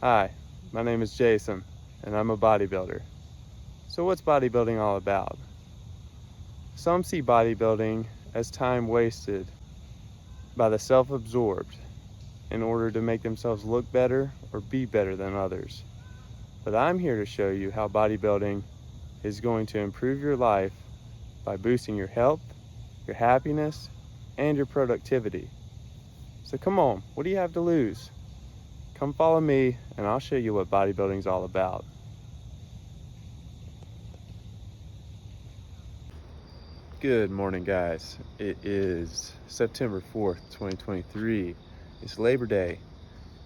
Hi, my name is Jason, and I'm a bodybuilder. So what's bodybuilding all about? Some see bodybuilding as time wasted by the self-absorbed in order to make themselves look better or be better than others. But I'm here to show you how bodybuilding is going to improve your life by boosting your health, your happiness, and your productivity. So come on, what do you have to lose? Come follow me and I'll show you what bodybuilding's all about. Good morning, guys. It is September 4th, 2023. It's Labor Day,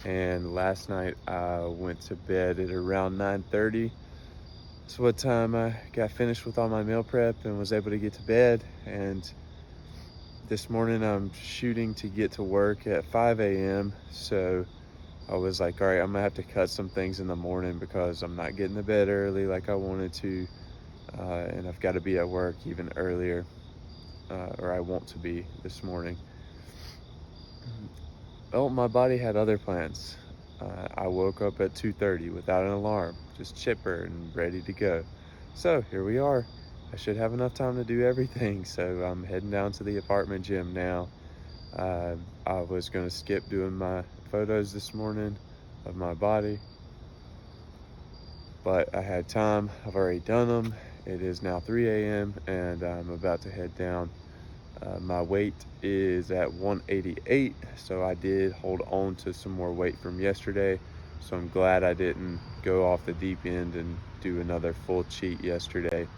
and last night I went to bed at around 9:30. That's what time I got finished with all my meal prep and was able to get to bed. And this morning I'm shooting to get to work at 5 a.m. So I was like, all right, I'm gonna have to cut some things in the morning because I'm not getting to bed early like I wanted to. And I've got to be at work even earlier. Or I want to be this morning. Well, my body had other plans. I woke up at 2:30 without an alarm, just chipper and ready to go. So here we are. I should have enough time to do everything. So I'm heading down to the apartment gym now. I was going to skip doing my photos this morning of my body, but I had time. I've already done them. It is now 3 a.m. and I'm about to head down. My weight is at 188, so I did hold on to some more weight from yesterday. So I'm glad I didn't go off the deep end and do another full cheat yesterday.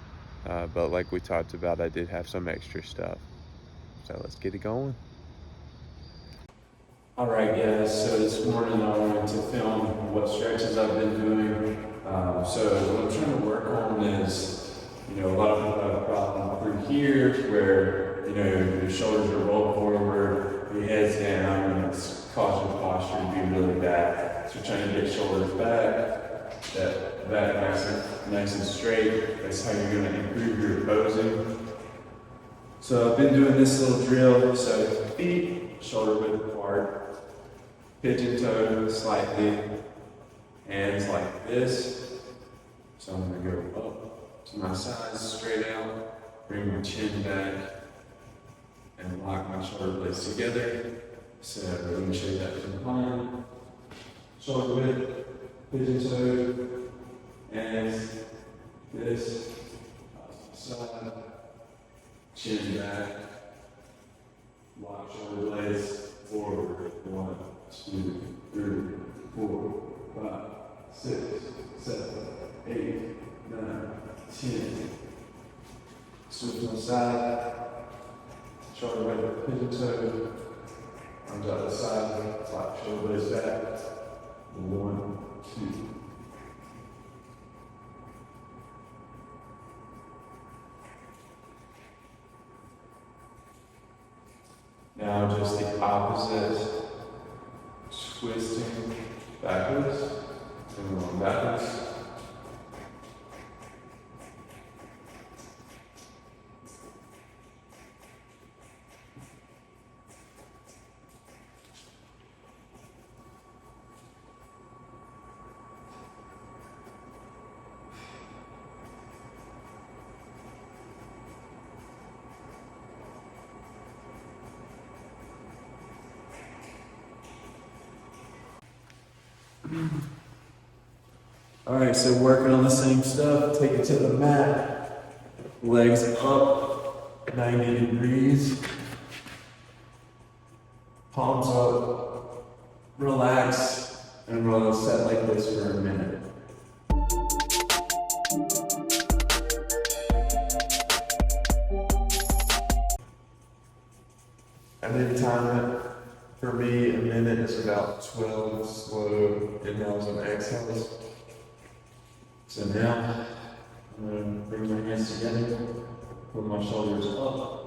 But like we talked about, I did have some extra stuff. So let's get it going. All right, guys, so this morning I wanted to film what stretches I've been doing. So what I'm trying to work on is, a lot of people have a problem through here where, your shoulders are rolled forward, your head's down, and it's caused your posture to be really bad. So trying to get shoulders back, that back nice and straight. That's how you're gonna improve your posing. So I've been doing this little drill, so feet shoulder width apart, pigeon toe slightly, hands like this. So I'm gonna go up to my sides, straight out, bring my chin back, and lock my shoulder blades together. So let me show you that from behind. Shoulder width, pigeon toe, hands, this, side, chin back, lock shoulder blades forward. 1, 2, 3, 4, 5, 6, 7, 8, 9, 10. Switch on side, shoulder width, pigeon toe, arms out the side, lock shoulder blades back. 1, 2. Now just the opposite, twisting backwards and going backwards. All right, so working on the same stuff, take it to the mat, legs up, 90 degrees, palms up, relax, and we'll set like this for a minute. I did time it. For me, a minute is about 12 slow inhales and exhales. So now, I'm going to bring my hands together, pull my shoulders up.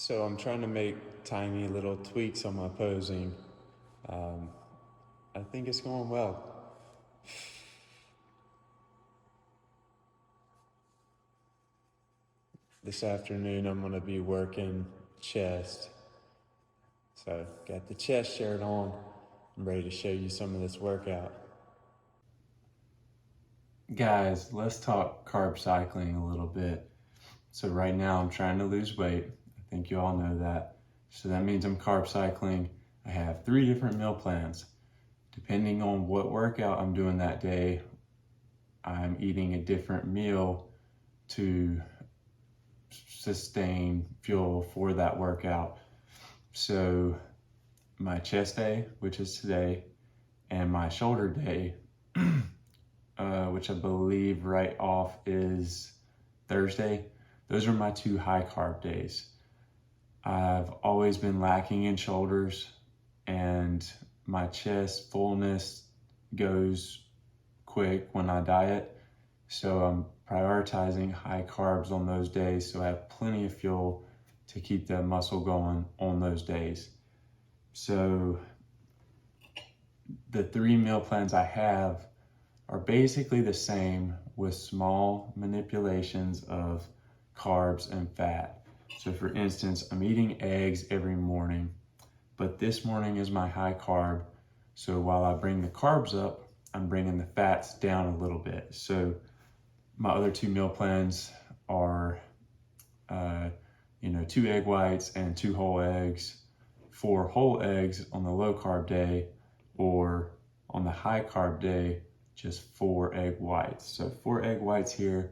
So I'm trying to make tiny little tweaks on my posing. I think it's going well. This afternoon I'm gonna be working chest. So got the chest shirt on. I'm ready to show you some of this workout. Guys, let's talk carb cycling a little bit. So right now I'm trying to lose weight. I think you all know that. So that means I'm carb cycling. I have 3 different meal plans. Depending on what workout I'm doing that day, I'm eating a different meal to sustain fuel for that workout. So my chest day, which is today, and my shoulder day, which I believe right off is Thursday, those are my 2 high carb days. I've always been lacking in shoulders, and my chest fullness goes quick when I diet. So I'm prioritizing high carbs on those days so I have plenty of fuel to keep the muscle going on those days. So the 3 meal plans I have are basically the same with small manipulations of carbs and fat. So for instance, I'm eating eggs every morning, but this morning is my high carb. So while I bring the carbs up, I'm bringing the fats down a little bit. So my other 2 meal plans are, 2 egg whites and 2 whole eggs, 4 whole eggs on the low carb day, or on the high carb day, just 4 egg whites. So 4 egg whites here,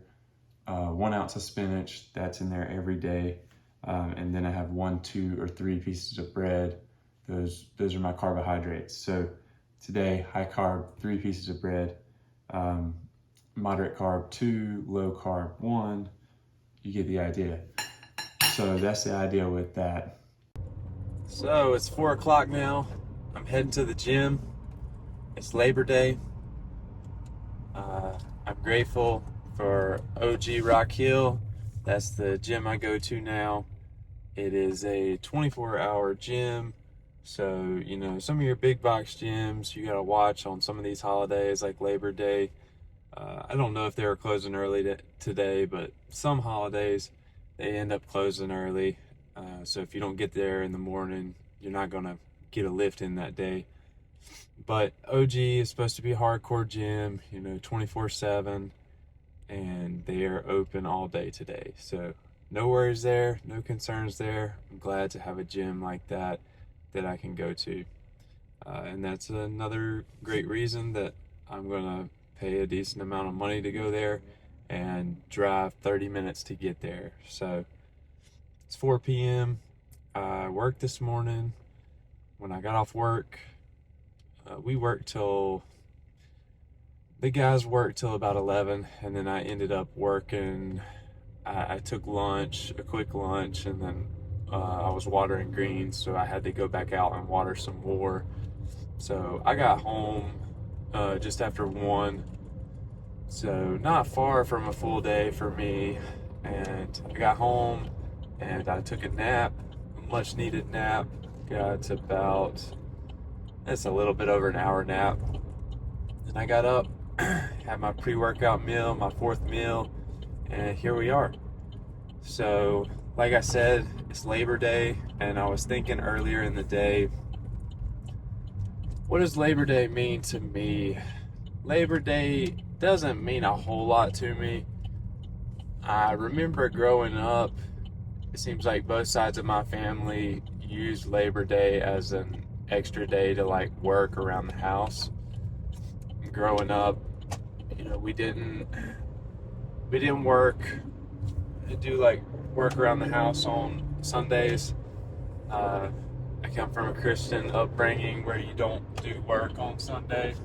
1 ounce of spinach, that's in there every day. And then I have 1, 2, or 3 pieces of bread. Those are my carbohydrates. So today, high carb, 3 pieces of bread, moderate carb 2, low carb 1. You get the idea. So that's the idea with that. So it's 4 o'clock now. I'm heading to the gym. It's Labor Day. I'm grateful for OG Rock Hill. That's the gym I go to now. It is a 24-hour gym. So, some of your big box gyms you gotta watch on some of these holidays like Labor Day. I don't know if they were closing early today, but some holidays they end up closing early. So if you don't get there in the morning, you're not gonna get a lift in that day. But OG is supposed to be a hardcore gym, 24/7, and they are open all day today. So no worries there, no concerns there. I'm glad to have a gym like that I can go to. And that's another great reason that I'm gonna pay a decent amount of money to go there and drive 30 minutes to get there. So it's 4 p.m. I worked this morning. When I got off work, the guys worked till about 11, and then I ended up working. I took lunch, a quick lunch, and then I was watering greens, so I had to go back out and water some more. So I got home just after 1, so not far from a full day for me. And I got home and I took a nap, a much needed nap. It's a little bit over an hour nap. And I got up, had my pre-workout meal, my 4th meal, and here we are. So, like I said, it's Labor Day, and I was thinking earlier in the day, what does Labor Day mean to me? Labor Day doesn't mean a whole lot to me. I remember growing up, it seems like both sides of my family used Labor Day as an extra day to work around the house. Growing up, we didn't work, do work around the house on Sundays. I come from a Christian upbringing where you don't do work on Sunday.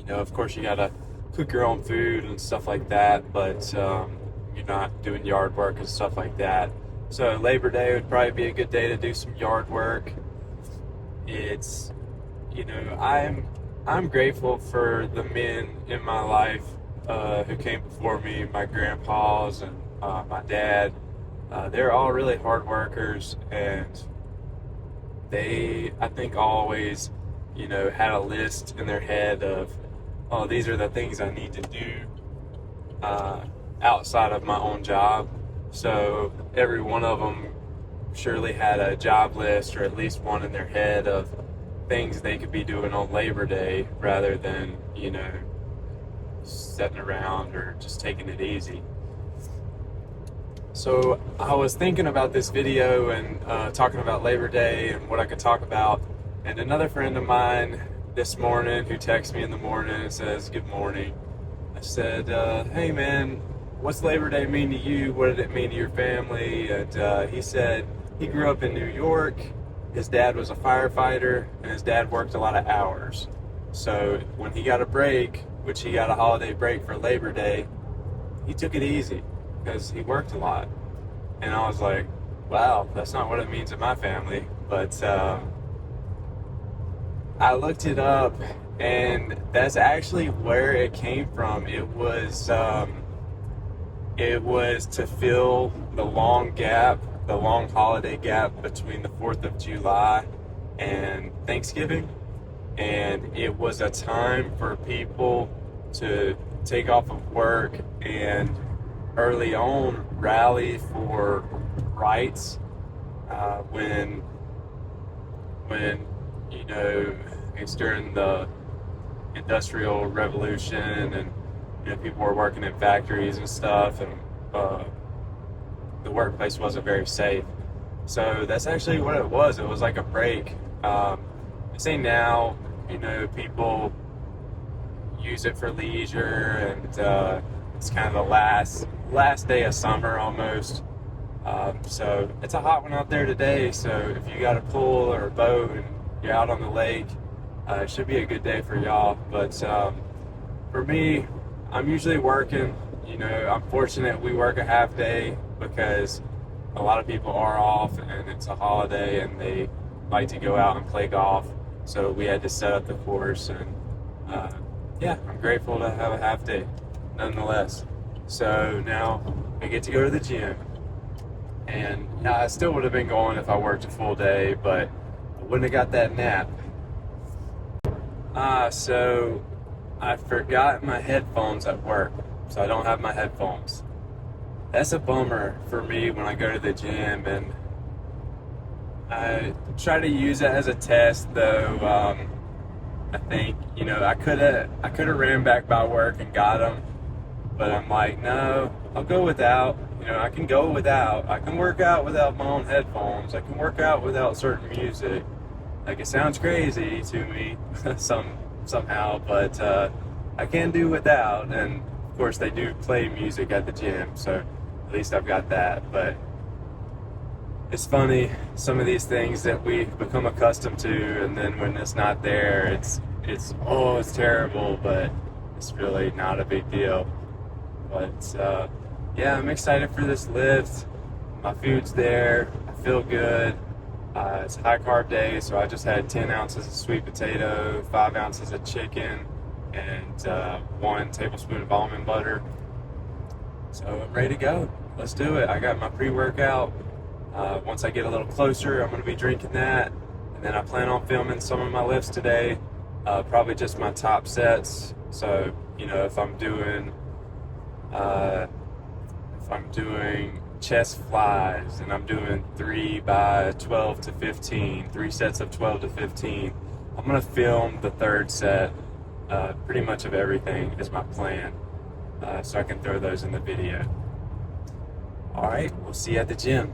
Of course you gotta cook your own food and stuff like that, but you're not doing yard work and stuff like that. So Labor Day would probably be a good day to do some yard work. It's, I'm grateful for the men in my life who came before me, my grandpas and my dad. They're all really hard workers, and they, I think, always, had a list in their head of, oh, these are the things I need to do uh, outside of my own job. So every one of them surely had a job list, or at least one in their head of things they could be doing on Labor Day rather than, sitting around or just taking it easy. So I was thinking about this video and talking about Labor Day and what I could talk about. And another friend of mine this morning who texts me in the morning and says, "Good morning." I said, "Hey man, what's Labor Day mean to you? What did it mean to your family?" And he said he grew up in New York. His dad was a firefighter, and his dad worked a lot of hours. So when he got a break, which he got a holiday break for Labor Day, he took it easy because he worked a lot. And I was like, wow, that's not what it means in my family. But I looked it up, and that's actually where it came from. It was to fill the long gap, the long holiday gap between the 4th of July and Thanksgiving. And it was a time for people to take off of work and early on rally for rights when it's during the Industrial Revolution, and people were working in factories and stuff, and the workplace wasn't very safe. So that's actually what it was. It was like a break. I say now, people use it for leisure, and it's kind of the last day of summer almost. So it's a hot one out there today. So if you got a pool or a boat and you're out on the lake, it should be a good day for y'all. But for me, I'm usually working. I'm fortunate we work a half day because a lot of people are off and it's a holiday and they like to go out and play golf. So we had to set up the course, and I'm grateful to have a half day nonetheless. So now I get to go to the gym, and I still would have been going if I worked a full day, but I wouldn't have got that nap. So I forgot my headphones at work, so I don't have my headphones. That's a bummer for me when I go to the gym, and I try to use it as a test, though. I think I could have ran back by work and got them, but I'm like, no, I'll go without. I can go without. I can work out without my own headphones. I can work out without certain music. Like, it sounds crazy to me somehow, but I can do without. And of course, they do play music at the gym, so at least I've got that. But it's funny, some of these things that we become accustomed to, and then when it's not there, it's terrible, but it's really not a big deal. But I'm excited for this lift. My food's there. I feel good. It's a high carb day, so I just had 10 ounces of sweet potato, 5 ounces of chicken, and 1 tablespoon of almond butter. So I'm ready to go. Let's do it. I got my pre-workout. Once I get a little closer, I'm going to be drinking that, and then I plan on filming some of my lifts today, probably just my top sets. So if I'm doing chest flies and I'm doing 3 by 12 to 15, 3 sets of 12 to 15, I'm going to film the third set, pretty much of everything is my plan, so I can throw those in the video. All right, we'll see you at the gym.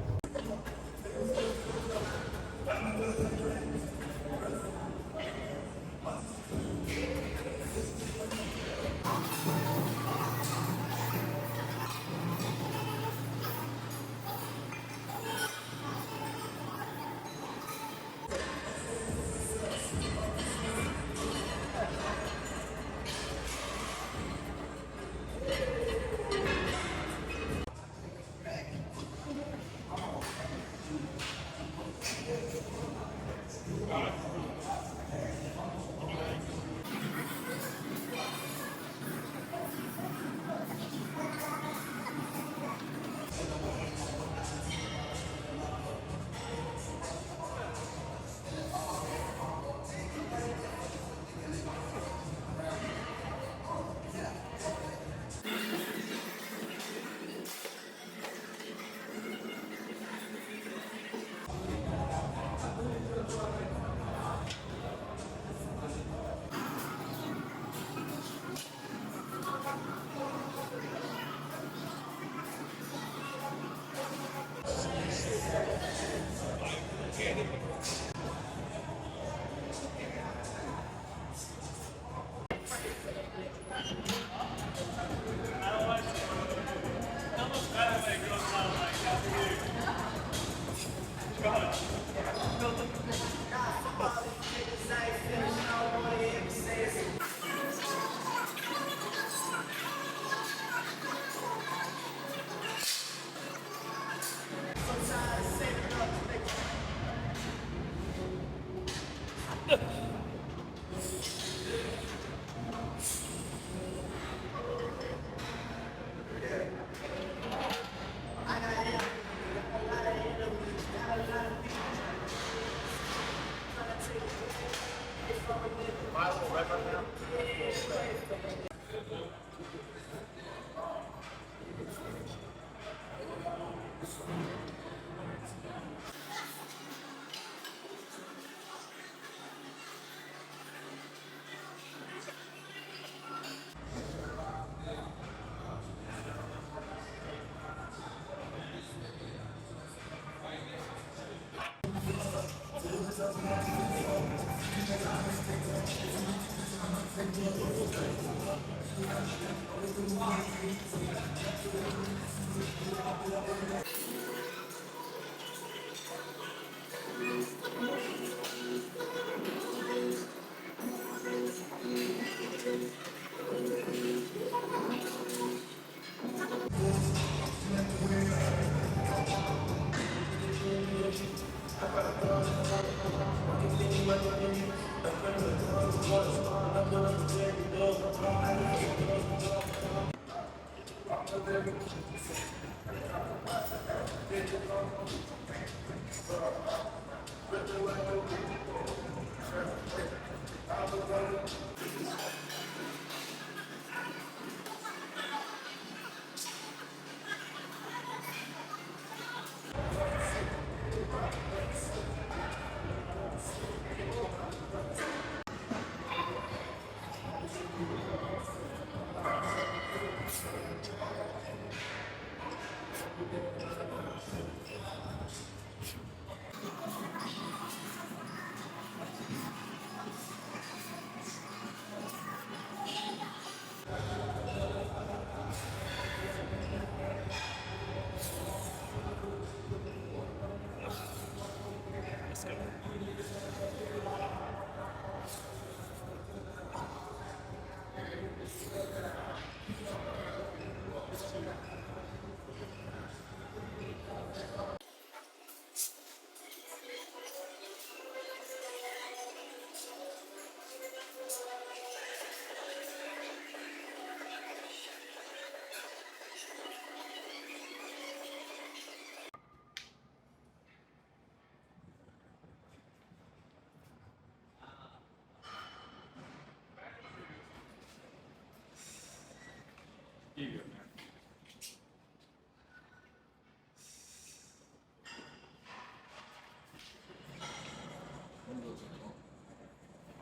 Here you go, man.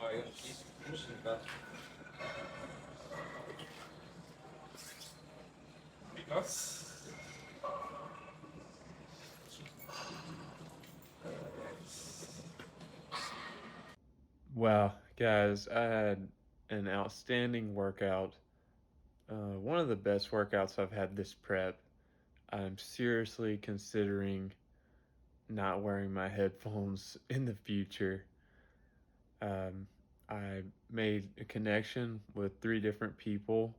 Oh, ja, muss nicht das. Wie das? Wow, guys, I had an outstanding workout. One of the best workouts I've had this prep. I'm seriously considering not wearing my headphones in the future. I made a connection with 3 different people,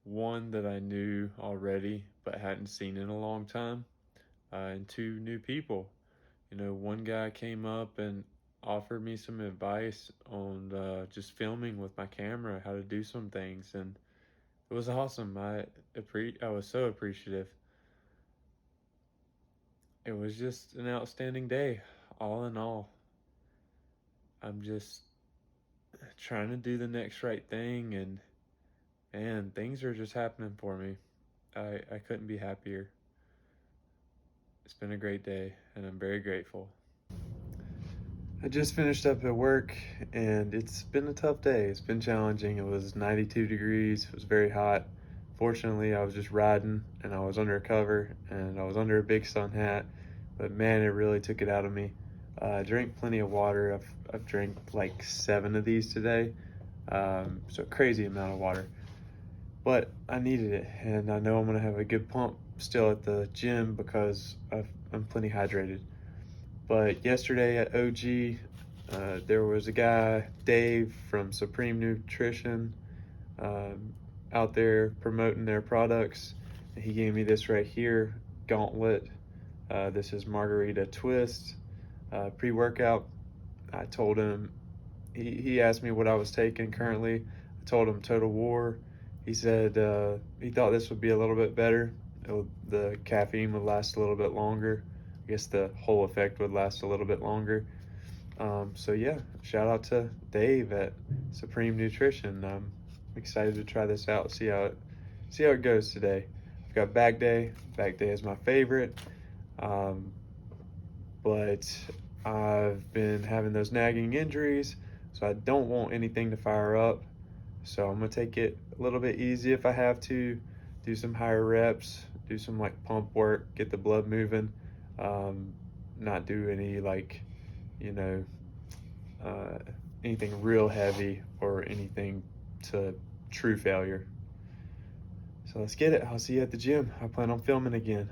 one that I knew already but hadn't seen in a long time, and 2 new people. One guy came up and offered me some advice on just filming with my camera, how to do some things, and it was awesome. I was so appreciative. It was just an outstanding day, all in all. I'm just trying to do the next right thing, and things are just happening for me. I couldn't be happier. It's been a great day, and I'm very grateful. I just finished up at work, and it's been a tough day. It's been challenging. It was 92 degrees. It was very hot. Fortunately, I was just riding, and I was under a cover, and I was under a big sun hat. But man, it really took it out of me. I drank plenty of water. I've drank like 7 of these today, so crazy amount of water. But I needed it, and I know I'm gonna have a good pump still at the gym because I'm plenty hydrated. But yesterday at OG, there was a guy, Dave from Supreme Nutrition, out there promoting their products. And he gave me this right here, Gauntlet. This is Margarita Twist pre-workout. I told him he asked me what I was taking currently. I told him Total War. He said he thought this would be a little bit better. The caffeine would last a little bit longer. I guess the whole effect would last a little bit longer. So yeah, shout out to Dave at Supreme Nutrition. I'm excited to try this out. See how it goes today. I've got back day. Back day is my favorite. Um, but I've been having those nagging injuries, so I don't want anything to fire up. So I'm gonna take it a little bit easy if I have to, do some higher reps, do some like pump work, get the blood moving, not do any like, you know, uh, anything real heavy or anything to true failure. So let's get it. I'll see you at the gym. I plan on filming again.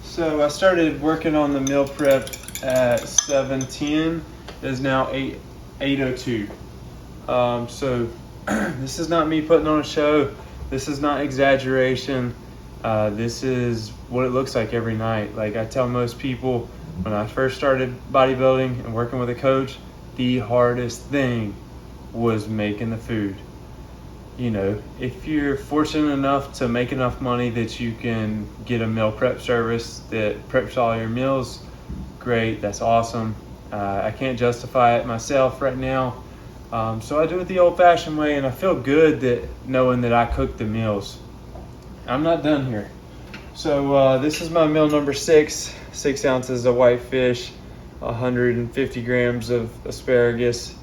So I started working on the meal prep at 7:10. It is now 8:02. So this is not me putting on a show. This is not exaggeration. This is what it looks like every night. Like I tell most people, when I first started bodybuilding and working with a coach, the hardest thing was making the food. You know, if you're fortunate enough to make enough money that you can get a meal prep service that preps all your meals, great, that's awesome. I can't justify it myself right now. So I do it the old-fashioned way, and I feel good that knowing that I cook the meals. I'm not done here. So this is my meal number 6, 6 ounces of white fish, 150 grams of asparagus,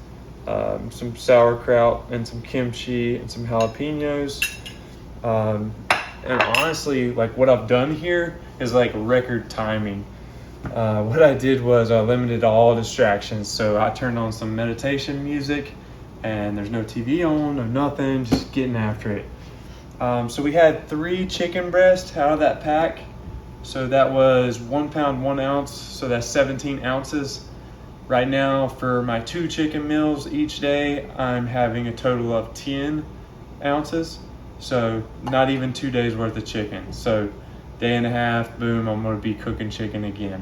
some sauerkraut and some kimchi and some jalapenos. And honestly, like what I've done here is like record timing. what I did was I limited all distractions. So I turned on some meditation music, and there's no TV on, no nothing, just getting after it. So we had 3 chicken breasts out of that pack. So that was 1 pound, 1 ounce. So that's 17 ounces. Right now for my 2 chicken meals each day, I'm having a total of 10 ounces. So not even 2 days worth of chicken. So day and a half, boom, I'm gonna be cooking chicken again.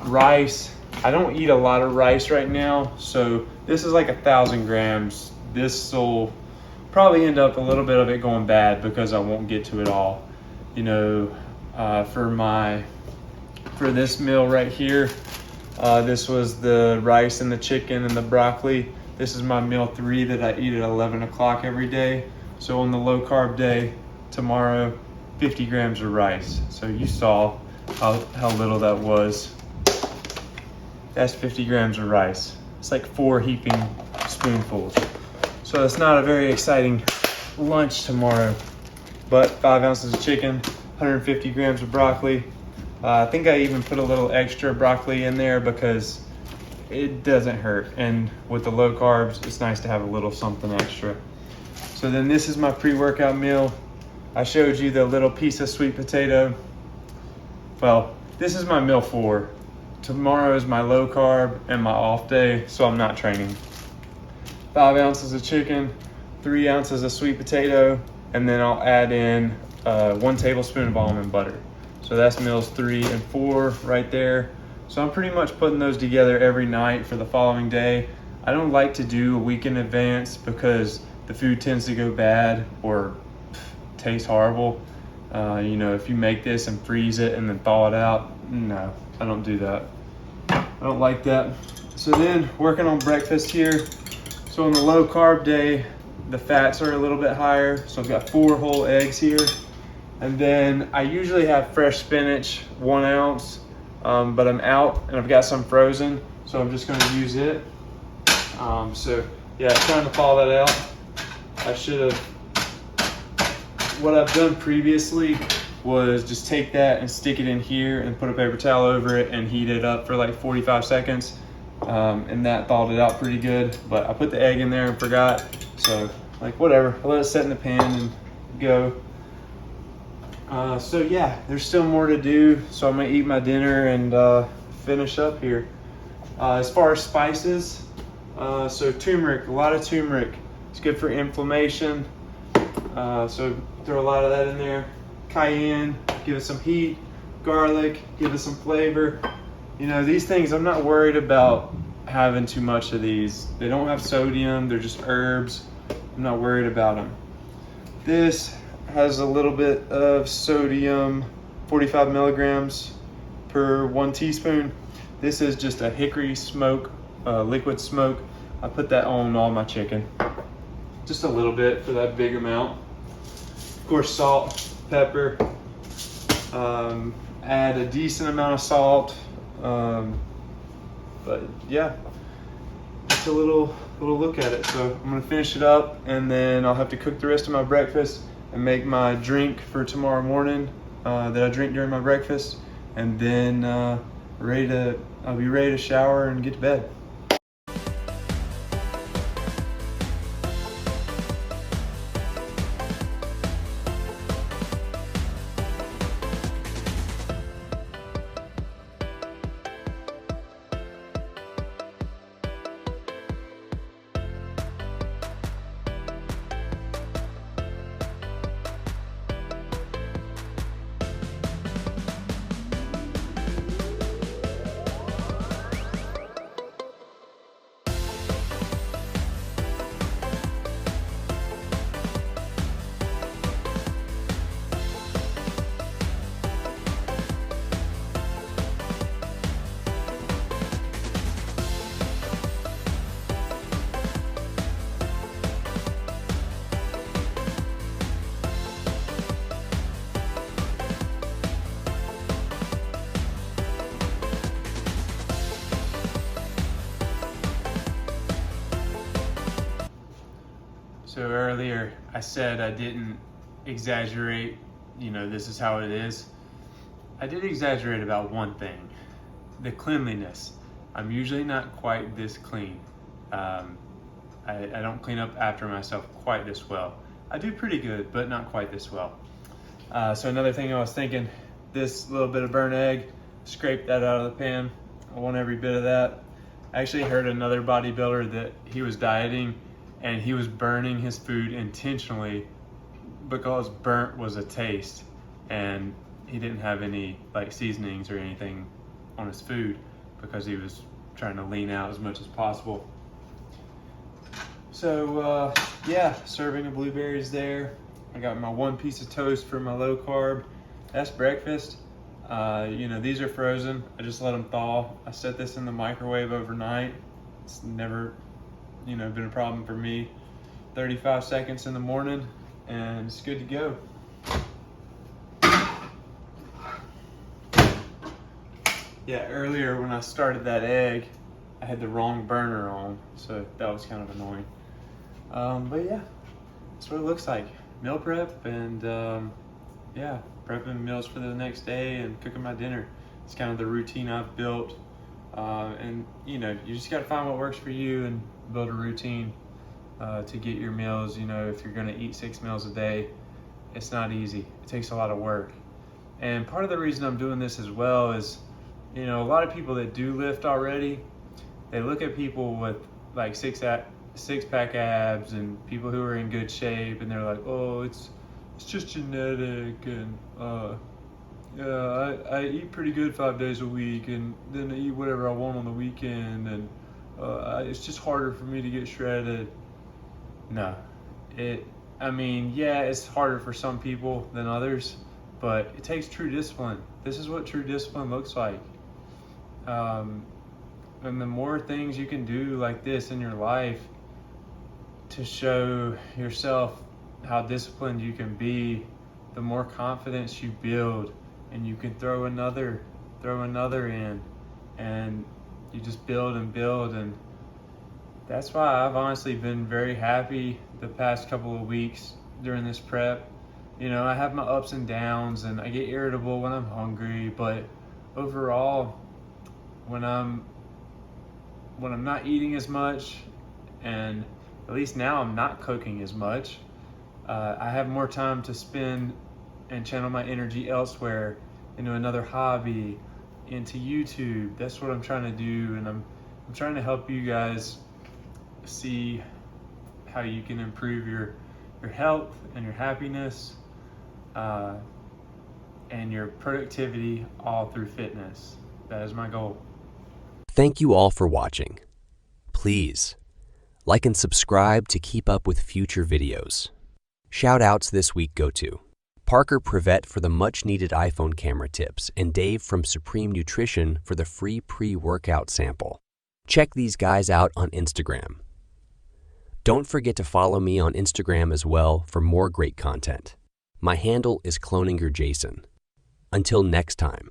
Rice, I don't eat a lot of rice right now. So this is like 1,000 grams. This will probably end up a little bit of it going bad because I won't get to it all. You know, for this meal right here, this was the rice and the chicken and the broccoli. This is my meal 3 that I eat at 11 o'clock every day. So on the low carb day, tomorrow, 50 grams of rice. So you saw how little that was. That's 50 grams of rice. It's like 4 heaping spoonfuls. So it's not a very exciting lunch tomorrow. But 5 ounces of chicken, 150 grams of broccoli. I think I even put a little extra broccoli in there because it doesn't hurt. And with the low carbs, it's nice to have a little something extra. So then this is my pre-workout meal. I showed you the little piece of sweet potato. Well, this is my meal 4. Tomorrow is my low carb and my off day, so I'm not training. 5 ounces of chicken, 3 ounces of sweet potato, and then I'll add in 1 tablespoon of almond butter. So that's meals 3 and 4 right there. So I'm pretty much putting those together every night for the following day. I don't like to do a week in advance because the food tends to go bad or taste horrible. You know, if you make this and freeze it and then thaw it out, no, I don't do that. I don't like that. So then working on breakfast here. So on the low carb day, the fats are a little bit higher. So I've got 4 whole eggs here. And then I usually have fresh spinach, 1 ounce, but I'm out and I've got some frozen. So I'm just gonna use it. So yeah, trying to thaw that out. I should have, what I've done previously was just take that and stick it in here and put a paper towel over it and heat it up for like 45 seconds. And that thawed it out pretty good, but I put the egg in there and forgot. So like whatever, I let it set in the pan and go. So yeah, there's still more to do. So I'm gonna eat my dinner and finish up here. As far as spices, so turmeric, a lot of turmeric. It's good for inflammation. So throw a lot of that in there. Cayenne, give it some heat. Garlic, give it some flavor. You know, these things, I'm not worried about having too much of these. They don't have sodium, they're just herbs. I'm not worried about them. This has a little bit of sodium, 45 milligrams per 1 teaspoon. This is just a hickory smoke, liquid smoke. I put that on all my chicken. Just a little bit for that big amount. Of course, salt, pepper. Add a decent amount of salt. But yeah, just a little look at it. So I'm gonna finish it up and then I'll have to cook the rest of my breakfast and make my drink for tomorrow morning that I drink during my breakfast. And then I'll be ready to shower and get to bed. So earlier I said I didn't exaggerate, you know, this is how it is. I did exaggerate about one thing, the cleanliness. I'm usually not quite this clean. I don't clean up after myself quite this well. I do pretty good, but not quite this well. So another thing I was thinking, this little bit of burnt egg, scrape that out of the pan. I want every bit of that. I actually heard another bodybuilder that he was dieting and he was burning his food intentionally because burnt was a taste, and he didn't have any like seasonings or anything on his food because he was trying to lean out as much as possible. So yeah, serving of blueberries there. I got my one piece of toast for my low carb. That's breakfast. You know, these are frozen. I just let them thaw. I set this in the microwave overnight. It's never, you know, been a problem for me. 35 seconds in the morning and it's good to go. Yeah, earlier when I started that egg, I had the wrong burner on, so that was kind of annoying. But yeah, that's what it looks like. Meal prep and yeah, prepping meals for the next day and cooking my dinner. It's kind of the routine I've built. And you know, you just gotta find what works for you and build a routine to get your meals. You know, if you're gonna eat 6 meals a day, it's not easy. It takes a lot of work. And part of the reason I'm doing this as well is, you know, a lot of people that do lift already, they look at people with like six-pack abs and people who are in good shape, and they're like, oh, it's just genetic, and yeah, I eat pretty good 5 days a week, and then I eat whatever I want on the weekend, and it's just harder for me to get shredded. No, I mean, yeah, it's harder for some people than others, but it takes true discipline. This is what true discipline looks like. And the more things you can do like this in your life to show yourself how disciplined you can be, the more confidence you build, and you can throw another in, and you just build and build. And that's why I've honestly been very happy the past couple of weeks during this prep. You know, I have my ups and downs and I get irritable when I'm hungry, but overall, when I'm not eating as much, and at least now I'm not cooking as much, I have more time to spend and channel my energy elsewhere, into another hobby, into YouTube. That's what I'm trying to do, and I'm trying to help you guys see how you can improve your health and your happiness and your productivity, all through fitness. That is my goal. Thank you all for watching. Please like and subscribe to keep up with future videos. Shout outs this week go to Parker Prevette for the much needed iPhone camera tips, and Dave from Supreme Nutrition for the free pre-workout sample. Check these guys out on Instagram. Don't forget to follow me on Instagram as well for more great content. My handle is CloningerJason. Until next time.